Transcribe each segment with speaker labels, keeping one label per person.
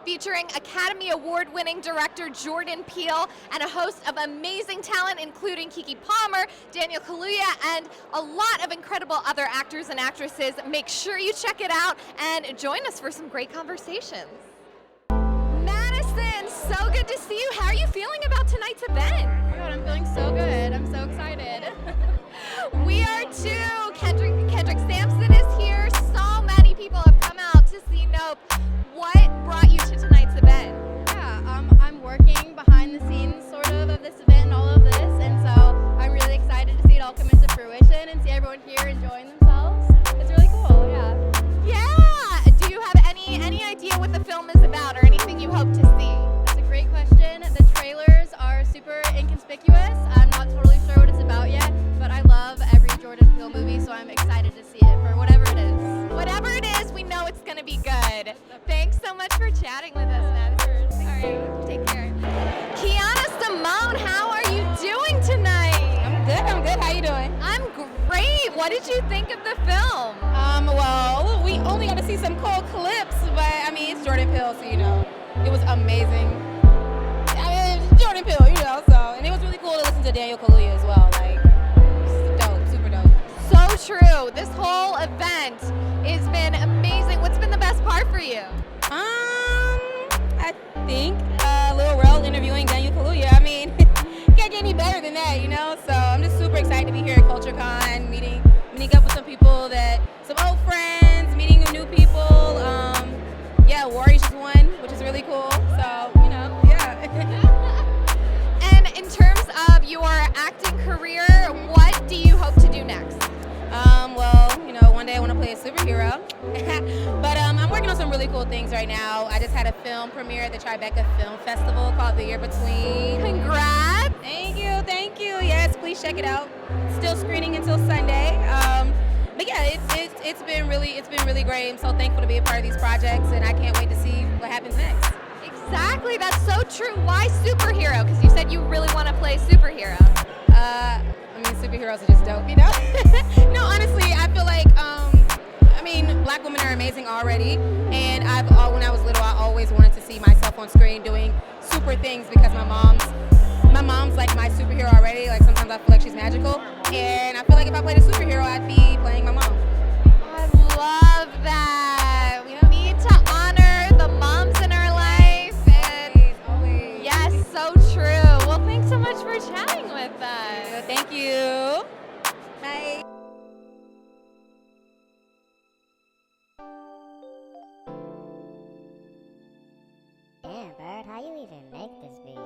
Speaker 1: featuring Academy Award-winning director Jordan Peele and a host of amazing talent, including Keke Palmer, Daniel Khaluah, and a lot of incredible other actors and actresses. Make sure you check it out and join us for some great conversations. Madison, so good to see you. How are you feeling about tonight's event?
Speaker 2: Oh my God, I'm feeling so good. I'm so excited.
Speaker 1: We are too. Kendrick Sampson is here. So many people have come out to see Nope. What brought you to tonight's event?
Speaker 2: Yeah, I'm working behind the scenes sort of this event and all of this, and so I'm really excited to see it all come into fruition and see everyone here enjoying themselves. It's really cool, yeah.
Speaker 1: Yeah! Do you have any idea what the film is about or anything you hope to see?
Speaker 2: That's a great question. The trailers are super inconspicuous. I'm not totally sure what it's about yet, but I love every Jordan Peele movie, so I'm excited to see it for whatever it is.
Speaker 1: Whatever it is, we know it's going to be good. Thanks so much for chatting with us, Madison. All right, take care. Kiana Simone, how are you doing tonight?
Speaker 3: I'm good. How you doing?
Speaker 1: I'm great. What did you think of the film?
Speaker 3: Well, we only got to see some cool clips, but I mean, it's Jordan Peele, so you know, it was amazing. I mean, it's Jordan Peele, you know, so, and it was really cool to listen to Daniel Khaluah as well, like, dope, super dope.
Speaker 1: So true. This whole event has been amazing. What's been the best part for you?
Speaker 3: I think Lil Rel interviewing Daniel Khaluah. I mean, can't get any better than that, you know. So I'm just super excited to be here at CultureCon, meeting up with some people some old friends, meeting new people. Yeah, Warriors just won, which is really cool. So you know, yeah.
Speaker 1: And in terms of your acting career, what do you hope to do next?
Speaker 3: Well, you know, one day I want to play a superhero. But I'm working on some really cool things right now. I just had a film premiere at the Tribeca Film Festival called The Year Between.
Speaker 1: Congrats!
Speaker 3: Thank you. Yes, please check it out. Still screening until Sunday. But yeah, it's been really great. I'm so thankful to be a part of these projects, and I can't wait to see what happens next.
Speaker 1: Exactly, that's so true. Why superhero? Because you said you really want to play superhero.
Speaker 3: I mean, superheroes are just dope, you know? No, honestly, I feel like, I mean, black women are amazing already, and when I was little, I always wanted to see myself on screen doing super things because my mom's like my superhero already. Like, sometimes I feel like she's magical, and I feel like if I played a superhero, I'd be playing my mom.
Speaker 1: I love that. We need to honor the moms in our life. And
Speaker 3: Always.
Speaker 1: yes, so true. Well, thanks so much for chatting with us.
Speaker 3: Thank you. Bye.
Speaker 4: Damn, Bird, how you even make this beat?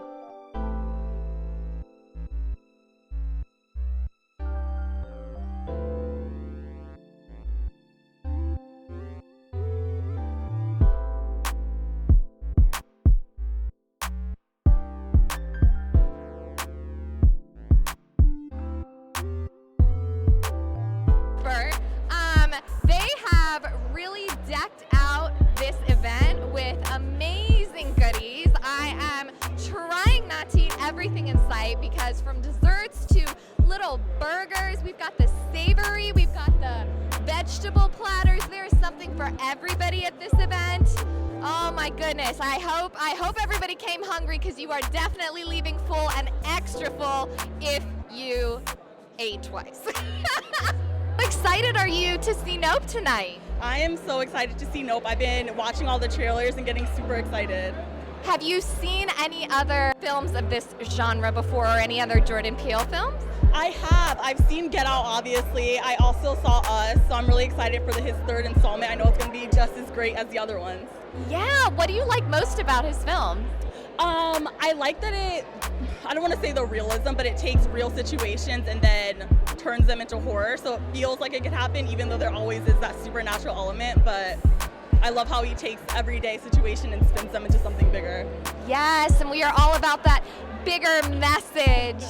Speaker 1: They have really decked out this event with amazing goodies. I am trying not to eat everything in sight because from desserts to little burgers, we've got the savory, we've got the vegetable platters. There's something for everybody at this event. Oh my goodness, I hope everybody came hungry because you are definitely leaving full and extra full if you ate twice. How excited are you to see Nope tonight?
Speaker 5: I am so excited to see Nope. I've been watching all the trailers and getting super excited.
Speaker 1: Have you seen any other films of this genre before or any other Jordan Peele films?
Speaker 5: I have. I've seen Get Out, obviously. I also saw Us, so I'm really excited for his third installment. I know it's going to be just as great as the other ones.
Speaker 1: Yeah, what do you like most about his film?
Speaker 5: I like that I don't want to say the realism, but it takes real situations and then turns them into horror, so it feels like it could happen even though there always is that supernatural element, but I love how he takes everyday situation and spins them into something bigger.
Speaker 1: Yes, and we are all about that bigger message.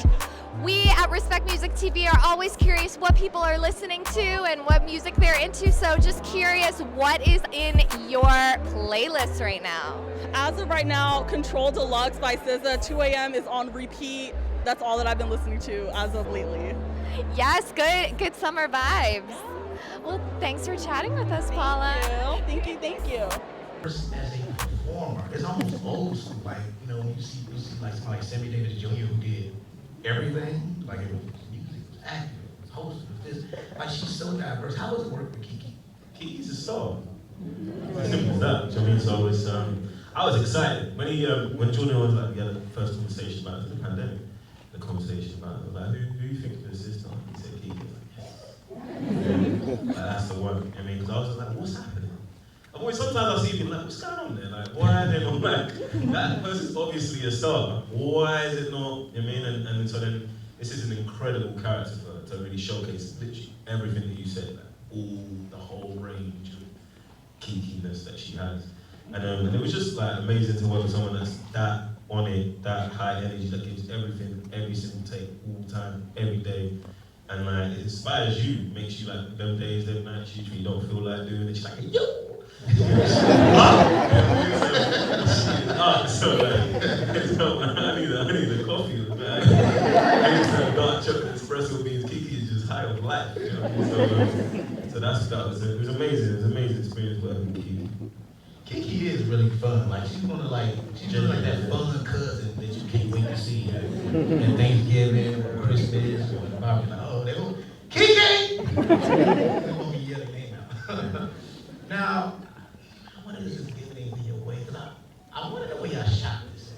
Speaker 1: We at Respect Music TV are always curious what people are listening to and what music they're into, so just curious, what is in your playlist right now?
Speaker 5: As of right now, Control Deluxe by SZA, 2 a.m. is on repeat. That's all that I've been listening to as of lately.
Speaker 1: Yes, good summer vibes. Well, thanks for chatting with us, Paula.
Speaker 5: Thank you.
Speaker 6: as a performer. It's almost old school. Like, you know, when you see like somebody like Sammy Davis Jr. who did everything. Like it was music, it was acting, it was hosting, it was this. Like she's so diverse. How was it working with Keke?
Speaker 7: Keke's a star. Simple as that. Do you know what I mean? So it's I was excited when when Jordan was like, we had the first conversation about the pandemic. The conversation about it, like, who you think of the system? He said Keke. Like, that's the one. I mean, because I was just like, what's happening? I'm always, sometimes I see people like, what's going on there? Like, why are they not like, that person's obviously a star. Why is it not? You know what I mean? And so then, this is an incredible character for her to really showcase literally everything that you said, like, the whole range of kinkiness that she has. And it was just like amazing to work with someone that's that on it, that high energy, that gives everything, every single take, all the time, every day. And like, it inspires you, makes you like, them days, them nights, usually you don't feel like doing it, she's like, yo! So like, I need a coffee, man. I need some dark chocolate espresso beans. Keke is just high on life, you know what I mean? So it was amazing. It was an amazing experience working with Keke.
Speaker 6: Keke is really fun. Like she's really like that fun cousin that you can't wait to see at Thanksgiving or Christmas or Bobby. Like, oh, they go, Keke! They won't be yelling name out. Now, I wonder if this is giving anything your way, because I want to know where y'all shot this.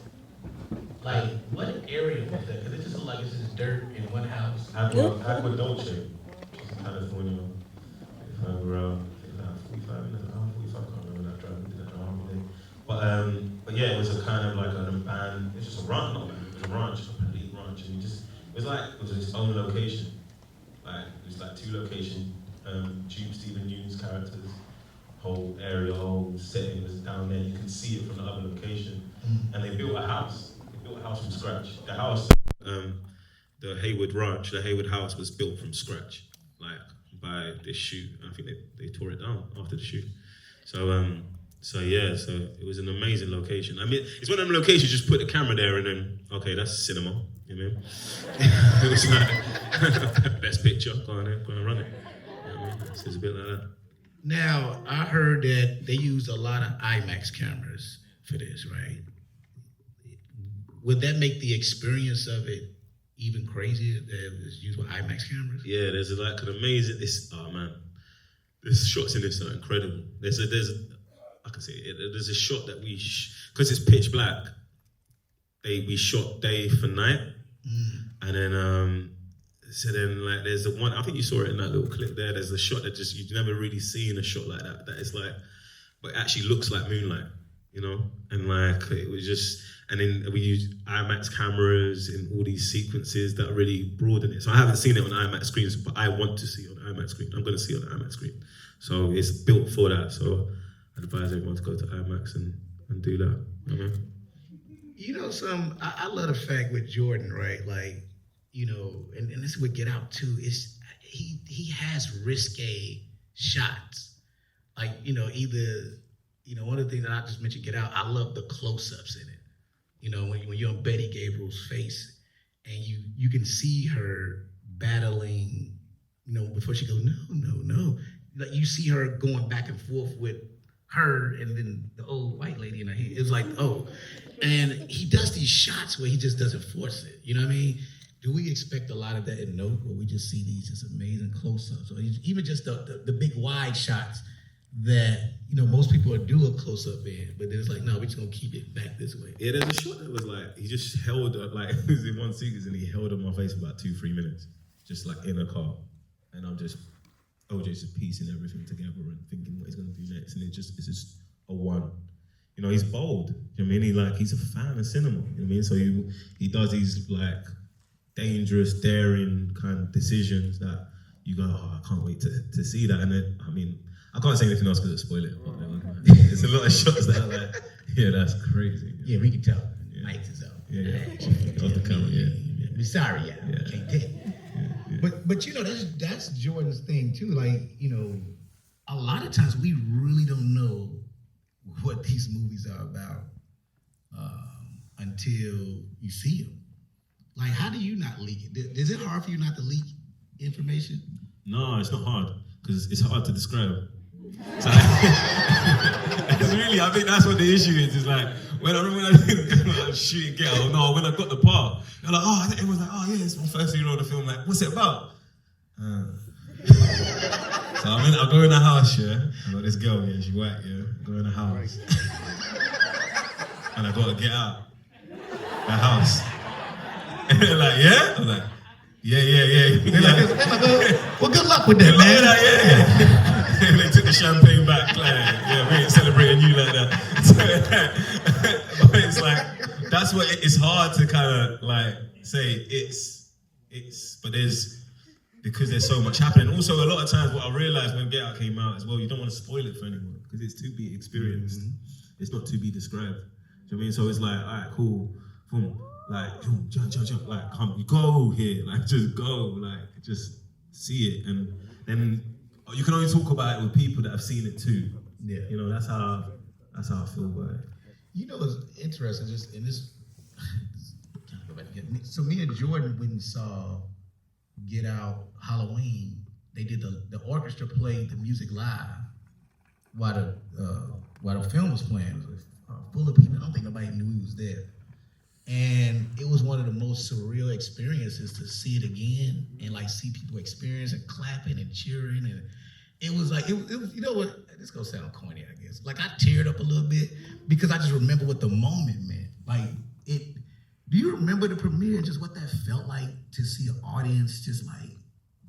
Speaker 6: Like, what area was that? Because it just looked like it's just dirt in one house.
Speaker 7: Aqua Dolce, California. If I were 45 minutes, 45, I can't remember that drive. We did that drive every day. But yeah, it was a kind of like a band. It's just a ranch, not a band, it was a ranch, a complete ranch, and it was its own location. Like it was like 2 locations. Stephen Yoon's characters, whole area, whole setting was down there. You can see it from the other location, and they built a house. They built a house from scratch. The house, the Hayward Ranch, the Hayward house was built from scratch, like by this shoot. I think they tore it down after the shoot. So it was an amazing location. I mean, it's one of them locations, just put the camera there and then, okay, that's cinema, you know what I mean? It was like, best picture, go on and run it. You know what I mean? So it's a bit like that.
Speaker 6: Now, I heard that they use a lot of IMAX cameras for this, right? Would that make the experience of it even crazier that it's used with IMAX cameras?
Speaker 7: Yeah, there's like an amazing, the shots in this are incredible. There's a shot that because it's pitch black, we shot day for night, and then like there's the one, I think you saw it in that little clip there. There's a shot that just you've never really seen a shot like that. That is like, but it actually looks like moonlight, you know. And like it was just, and then we use IMAX cameras in all these sequences that really broaden it. So I haven't seen it on IMAX screens, but I want to see it on IMAX screen. I'm going to see it on IMAX screen. So it's built for that. So I advise everyone to go to IMAX and do that. Mm-hmm.
Speaker 6: You know, I love the fact with Jordan, right? Like, you know, and this would Get Out too, is he has risque shots. Like, you know, either, you know, one of the things that I just mentioned, Get Out, I love the close-ups in it. You know, when you're on Betty Gabriel's face and you can see her battling, you know, before she goes, no. Like you see her going back and forth with her and then the old white lady in her head. It was like, oh. And he does these shots where he just doesn't force it. You know what I mean? Do we expect a lot of that in Note, where we just see these just amazing close-ups, or even just the big wide shots that, you know, most people would do a close-up in, but then it's like, no, we're just gonna keep it back this way.
Speaker 7: Yeah, there's a shot that was like, he just held her, like, it was in one sequence and he held her on my face for about 2-3 minutes, just like in a car. And I'm just, OJ's just piecing everything together and thinking what he's gonna do next. And it's just a one. You know, he's bold. You know what I mean? He's a fan of cinema. You know what I mean? So he does these like dangerous, daring kind of decisions that you go, oh, I can't wait to see that. And then, I mean, I can't say anything else because it'll spoil it. There's a lot of shots that are like, yeah, that's crazy.
Speaker 6: Yeah, we can tell. Yeah. Mike is up.
Speaker 7: Yeah. Off the camera, yeah.
Speaker 6: We're sorry, yeah. Can't take it. Yeah. But you know, that's Jordan's thing too. Like, you know, a lot of times we really don't know what these movies are about until you see them. Like, how do you not leak it? Is it hard for you not to leak information?
Speaker 7: No, it's not hard because it's hard to describe. So, it's really, I think that's what the issue is. It's like, when I shoot Get Out, no, when I got the part, they're like, oh, everyone's like, oh yeah, it's my first hero of the film. Like, what's it about? So I go in the house, yeah. I got this girl, yeah, she white, yeah. I go in the house. And I gotta get out the house. And they're like, yeah? I'm like, yeah.
Speaker 6: Well, good luck with that, man.
Speaker 7: Yeah. And they took the champagne back, like, yeah, we ain't celebrating you like that. But it's like, that's what it's hard to kind of like say but because there's so much happening. Also, a lot of times what I realized when Get Out came out as well, you don't want to spoil it for anyone because it's to be experienced. Mm-hmm. It's not to be described. Do you know what I mean? So it's like, all right, cool, boom, like, jump, like, come, you go here, like, just go, like, just see it. And then you can only talk about it with people that have seen it too.
Speaker 6: Yeah.
Speaker 7: You know, that's how I feel about it.
Speaker 6: You know, it's interesting, just in this, so me and Jordan went and saw Get Out Halloween. They did the orchestra played the music live while the film was playing. It was full of people. I don't think nobody knew he was there. And it was one of the most surreal experiences to see it again and like see people experience and clapping and cheering. And it was like, it was, you know what, this gonna sound corny, I guess. Like I teared up a little bit because I just remember what the moment meant. Like do you remember the premiere and just what that felt like to see an audience just like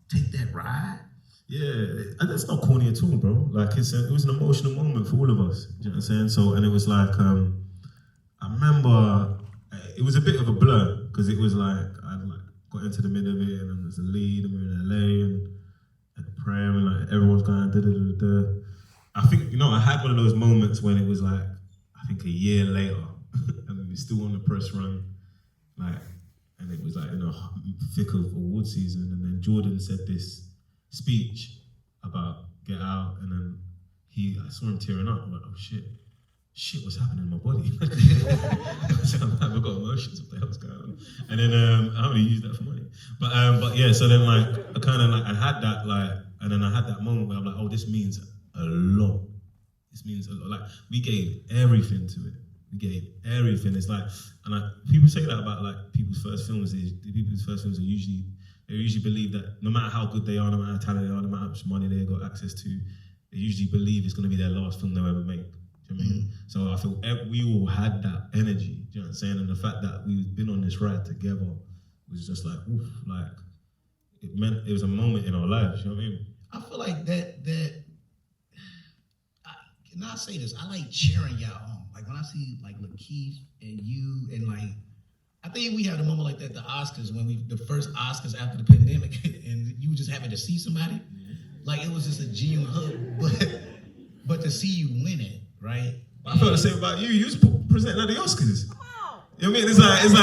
Speaker 6: take that ride?
Speaker 7: Yeah, and that's not corny at all, bro. Like it was an emotional moment for all of us. Do you know what I'm saying? So, and it was like, I remember it was a bit of a blur because it was like I like got into the middle of it and then there's a lead and we were in LA and at the prayer and like everyone's going da da da da. I think I had one of those moments when it was like I think a year later and we were still on the press run, like, and it was like in the thick of award season, and then Jordan said this speech about Get Out, and then I saw him tearing up. I'm like, oh shit, what's happening in my body? I've got emotions. What the hell's going on? And then I only use that for money, but yeah. So then like I kind of like I had that like, and then I had that moment where I'm like, oh, this means a lot. This means a lot. Like we gave everything to it. We gave everything. It's like, and people say that about like people's first films. People's first films they usually believe that no matter how good they are, no matter how talented they are, no matter how much money they got access to, they usually believe it's going to be their last film they'll ever make. Do you know what I mean? So I feel we all had that energy. Do you know what I'm saying? And the fact that we've been on this ride together was just like, oof, like it meant it was a moment in our lives. You know what I mean?
Speaker 6: I feel like can I say this? I like cheering y'all on. Like when I see like Lakeith and you and like, I think we had a moment like that at the Oscars when the first Oscars after the pandemic and you were just happy to see somebody. Like it was just a genuine hug, but to see you win it, right?
Speaker 7: I felt the same about you. You was presenting at the Oscars. You know what I mean? It's like, oh, you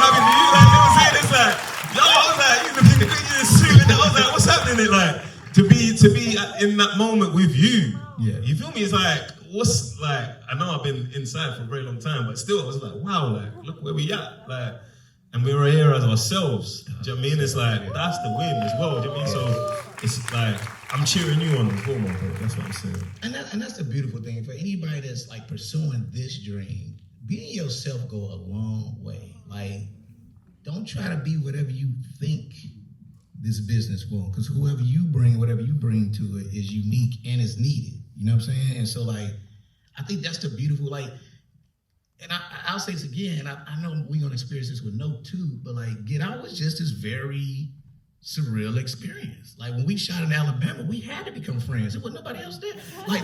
Speaker 7: happy for you? Like, you know what I'm saying? It's like, yo, I was like, you looking good in your suit. And I was like, what's happening? It like, to be in that moment with you.
Speaker 6: Yeah. You
Speaker 7: feel me? It's like, what's like, I know I've been inside for a very long time, but still I was like, wow, like, look where we at. Like, and we were here as ourselves. Do you know what I mean? It's like, that's the win as well. Do you know what I mean? So it's like, I'm cheering you on before my bro. That's what I'm saying.
Speaker 6: And that's the beautiful thing. For anybody that's like pursuing this dream, being yourself go a long way. Like, don't try to be whatever you think this business will, because whatever you bring to it is unique and is needed. You know what I'm saying? And so like, I think that's the beautiful, like, and I'll say this again, I know we're gonna experience this with Note too, but like Get Out was just this very surreal experience. Like when we shot in Alabama, we had to become friends. There wasn't nobody else there. Like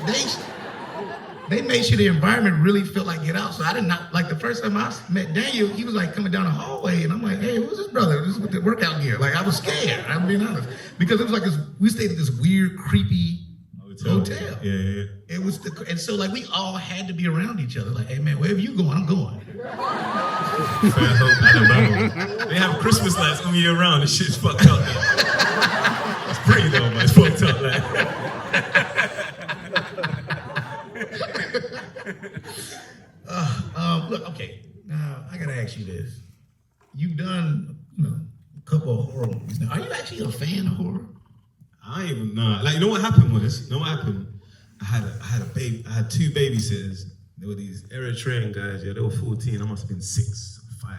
Speaker 6: they made sure the environment really felt like Get Out. So I did not, like the first time I met Daniel, he was like coming down the hallway and I'm like, hey, who's this brother? This is with the workout gear. Like I was scared, I'm being honest. Because it was like this, we stayed at this weird, creepy hotel.
Speaker 7: Yeah.
Speaker 6: It was and so like we all had to be around each other. Like, hey man, wherever you going, I'm going.
Speaker 7: Fair Hope, Alabama. They have Christmas lights all year round. This shit's fucked up. It's pretty though, man. It's fucked up.
Speaker 6: Like. Look, okay. Now I gotta ask you this. You've done, a couple of horror movies. Now, are you actually a fan of horror?
Speaker 7: I ain't even know. Like, you know what happened was? I had a baby. I had two babysitters. They were these Eritrean guys. Yeah, they were 14. I must have been 6 or 5,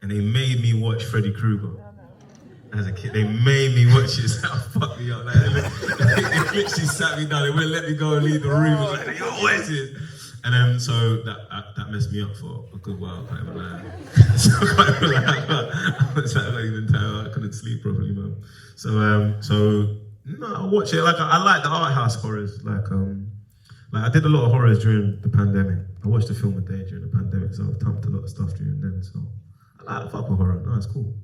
Speaker 7: and they made me watch Freddy Krueger. As a kid, they made me watch it. So fuck me up. Like, they literally sat me down. They wouldn't let me go and leave the room. It was like, yo, what is it? And then so that messed me up for a good while. I can't even lie. So I can't even lie. I was like, not even tired. I couldn't sleep properly, man. So no, I watch it. Like I like the art house horrors. Like I did a lot of horrors during the pandemic. I watched a film a day during the pandemic, so I've thumped a lot of stuff during then. So I like fuck with horror. No, it's cool.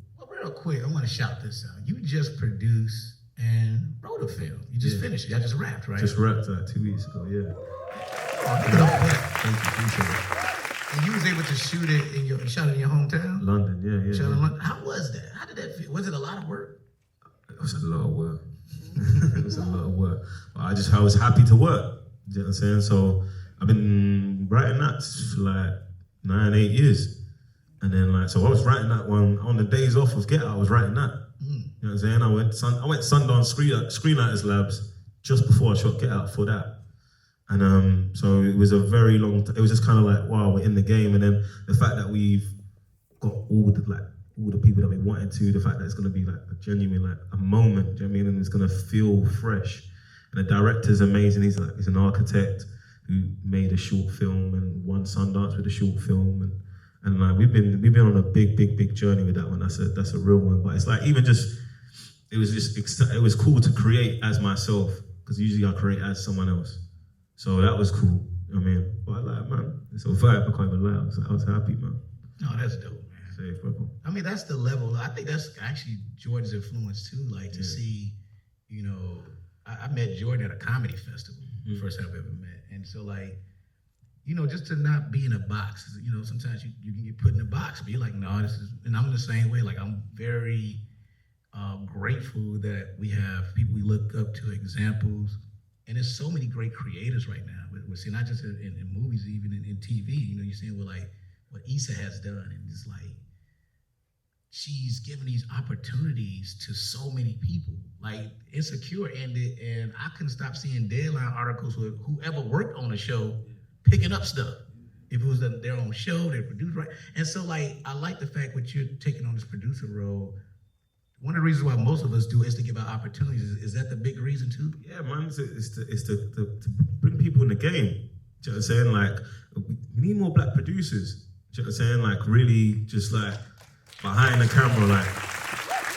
Speaker 6: Real quick, I want to shout this out. You just produced and wrote a film. You just finished it. I just wrapped, right?
Speaker 7: Just wrapped 2 weeks ago, yeah.
Speaker 6: Thank you,
Speaker 7: appreciate it.
Speaker 6: And you was able to shoot it you shot it in your hometown?
Speaker 7: London, yeah.
Speaker 6: Shot in London. How was that? How did that feel? Was it a lot of work?
Speaker 7: It was a lot of work. It was a lot of work. But I was happy to work. You know what I'm saying? So I've been writing that for like 9, 8 years. And then so I was writing that one on the days off of Get Out. I was writing that. You know what I'm saying? I went Sundance Screenwriters Labs just before I shot Get Out for that. And so it was a very long. It was just kind of like, wow, we're in the game. And then the fact that we've got all the people that we wanted to. The fact that it's going to be like a genuine a moment. Do you know what I mean? And it's going to feel fresh. And the director's amazing. He's an architect who made a short film and won Sundance with a short film. And we've been on a big journey with that one. That's a real one. But it's like even just it was cool to create as myself, because usually I create as someone else. So that was cool. I mean, but man, it's a vibe. I can't even lie. I was happy, man.
Speaker 6: No, that's dope, man.
Speaker 7: Safe, bro.
Speaker 6: I mean, that's the level. I think that's actually Jordan's influence too. To see, I met Jordan at a comedy festival, first time we ever met, and so just to not be in a box. Sometimes you can get put in a box, but you're like, no, this is, and I'm the same way. I'm very grateful that we have people we look up to, examples, and there's so many great creators right now. We're seeing not just in movies, even in TV. You're seeing what Issa has done, and it's like she's given these opportunities to so many people. Insecure ended, and I couldn't stop seeing deadline articles with whoever worked on the show picking up stuff. If it was their own show, their producer, right? And so I like the fact that you're taking on this producer role. One of the reasons why most of us do is to give out opportunities. Is that the big reason too?
Speaker 7: Yeah, man, it's to bring people in the game. Do you know what I'm saying? We need more black producers. Do you know what I'm saying? Really just behind the camera,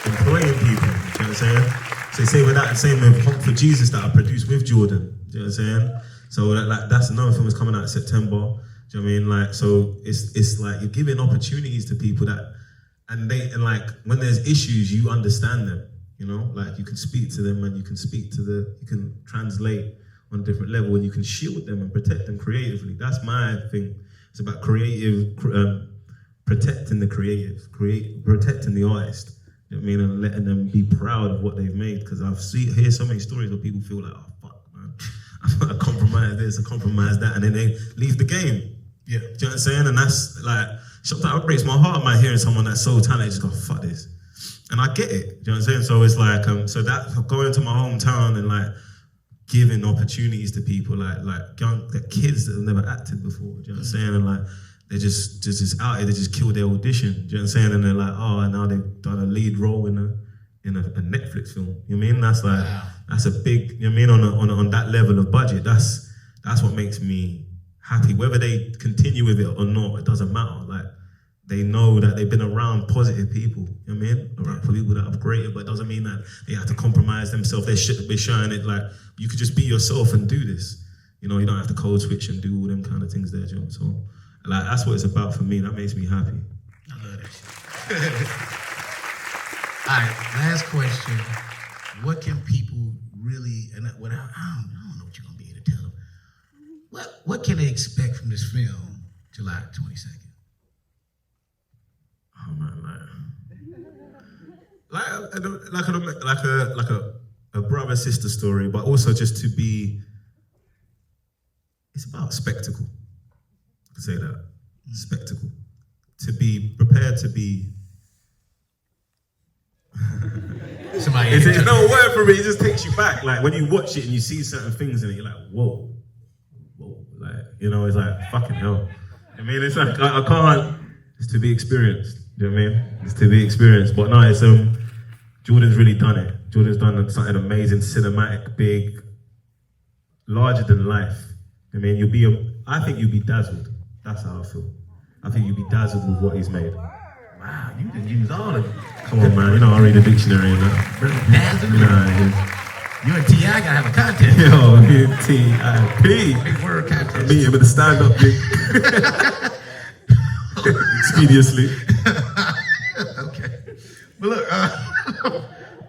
Speaker 7: employing people. Do you know what I'm saying? So say with that, same with Hump for Jesus that I produced with Jordan. Do you know what I'm saying? So that's another film that's coming out in September. Do you know what I mean? So it's you're giving opportunities to people and when there's issues, you understand them. You can speak to them, and you can translate on a different level, and you can shield them and protect them creatively. That's my thing. It's about protecting the creative, protecting the artist. You know what I mean? And letting them be proud of what they've made. Because hear so many stories where people feel like, oh fuck, man, I compromise this, I compromise that, and then they leave the game. Yeah. Do you know what I'm saying? And that's sometimes it breaks my heart, man, hearing someone that's so talented just go, fuck this. And I get it. Do you know what I'm saying? So it's so that going to my hometown and giving opportunities to people kids that have never acted before. Do you know what I'm saying? And they're just out here, they just killed their audition. Do you know what I'm saying? And they're and now they've done a lead role in a Netflix film. You know what I mean? That's
Speaker 6: wow.
Speaker 7: That's a big, you know what I mean, on that level of budget. That's what makes me happy. Whether they continue with it or not, it doesn't matter. They know that they've been around positive people, you know what I mean? Around people that have created, but it doesn't mean that they have to compromise themselves. They're showing it you could just be yourself and do this. You don't have to code switch and do all them kind of things there, Joe. So that's what it's about for me. That makes me happy.
Speaker 6: I love that shit. All right, last question. What can people really, and I don't know what you're gonna be able to tell them. What can they expect from this film, July 22nd?
Speaker 7: Oh man, a brother sister story, but also just to be. It's about spectacle. I can say that spectacle. To be prepared to be.
Speaker 6: Somebody
Speaker 7: It's no word for me. It just takes you back. Like when you watch it and you see certain things in it, you're like, whoa, like it's like fucking hell. I mean, it's like I can't. It's to be experienced. You know what I mean? It's to be experienced. But no, it's Jordan's really done it. Jordan's done something amazing, cinematic, big, larger than life. I mean, I think you'll be dazzled. That's how I feel. I think you'll be dazzled with what he's made.
Speaker 6: Wow, you didn't use all of it.
Speaker 7: Come on, man. I read a dictionary and that.
Speaker 6: Dazzled. You and T.I. gotta have a contest.
Speaker 7: Yo, me and T.I.P.
Speaker 6: Big word contest.
Speaker 7: Meet him at the stand-up thing. Expediously.
Speaker 6: Okay. But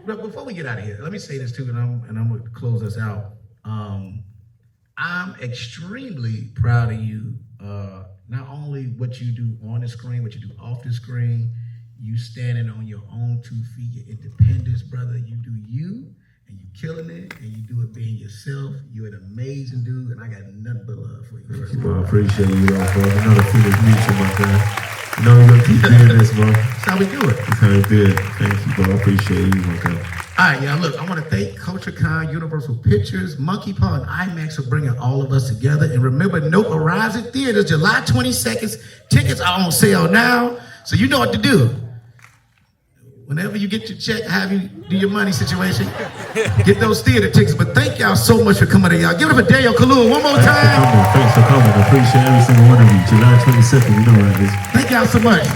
Speaker 6: look, before we get out of here, let me say this too, and I'm gonna close us out. I'm extremely proud of you. Not only what you do on the screen, what you do off the screen. You standing on your own 2 feet, your independence, brother. You do you, and you killing it, and you do it being yourself. You're an amazing dude, and I got nothing but love for you.
Speaker 7: Bro, I appreciate you, bro. Another feeling mutual, my friend. We're gonna keep doing this, bro.
Speaker 6: That's how we do it.
Speaker 7: That's how we do it. Thank you, bro. I appreciate you, my guy.
Speaker 6: All right, y'all, look, I want to thank CultureCon, Universal Pictures, Monkey Paw, and IMAX for bringing all of us together. And remember, Nope arrives at theaters July 22nd. Tickets are on sale now, so you know what to do. Whenever you get your check, have you do your money situation, get those theater tickets. But thank y'all so much for coming to y'all. Give it up for Daniel Khaluah one more time.
Speaker 7: Thanks for coming. I appreciate every single one of you. July 22nd, you know what it is.
Speaker 6: Thank y'all so much.